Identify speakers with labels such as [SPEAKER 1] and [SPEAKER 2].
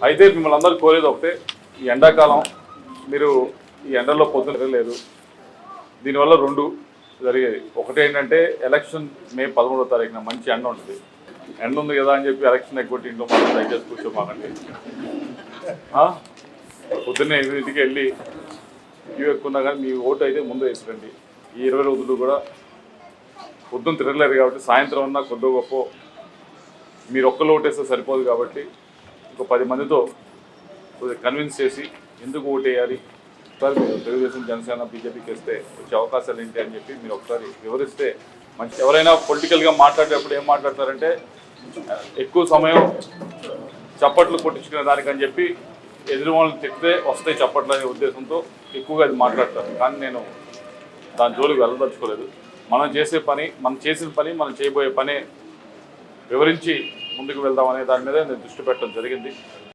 [SPEAKER 1] అయితే మిమ్మల్ని అందరూ కోరేది ఒకటే, ఈ ఎండాకాలం మీరు ఈ ఎండల్లో పొద్దున లేదు. దీనివల్ల రెండు జరిగేది. ఒకటి ఏంటంటే ఎలక్షన్ మే 13వ తారీఖున మంచి ఎండ ఉంటుంది. ఎండ ఉంది కదా అని చెప్పి ఎలక్షన్ ఎగ్గొట్టి ఇంట్లో మాత్రం దయచేసి కూర్చోమాకండి. పొద్దున్నే 8ంటికి వెళ్ళి క్యూ ఎక్కున్నా కానీ మీ ఓటు అయితే ముందు వేసిరండి. ఈ 20 రోజులు కూడా పొద్దున్న తిరగలేరు కాబట్టి సాయంత్రం అన్నా కొద్ది గొప్ప మీరు ఒక్కరు ఓటేస్తే సరిపోదు కాబట్టి ఇంకో 10 మందితో కొద్దిగా కన్విన్స్ చేసి ఎందుకు ఓటేయాలి, ఒకసారి మీరు తెలుగుదేశం జనసేన బీజేపీకి వేస్తే వచ్చే అవకాశాలు ఏంటి అని చెప్పి మీరు ఒకసారి వివరిస్తే మంచి. ఎవరైనా పొలిటికల్గా మాట్లాడేటప్పుడు ఏం మాట్లాడతారంటే ఎక్కువ సమయం చప్పట్లు కొట్టించుకునే దానికని చెప్పి ఎదురు వాళ్ళని తిప్పితే వస్తాయి చప్పట్లు అనే ఉద్దేశంతో ఎక్కువగా అది మాట్లాడతారు. కానీ నేను దాని జోలికి వెళ్ళదలుచుకోలేదు. మనం చేసే పని, మనం చేసిన పని, మనం చేయబోయే పని వివరించి ముందుకు వెళ్దాం అనే దాని మీద నేను దృష్టి పెట్టడం జరిగింది.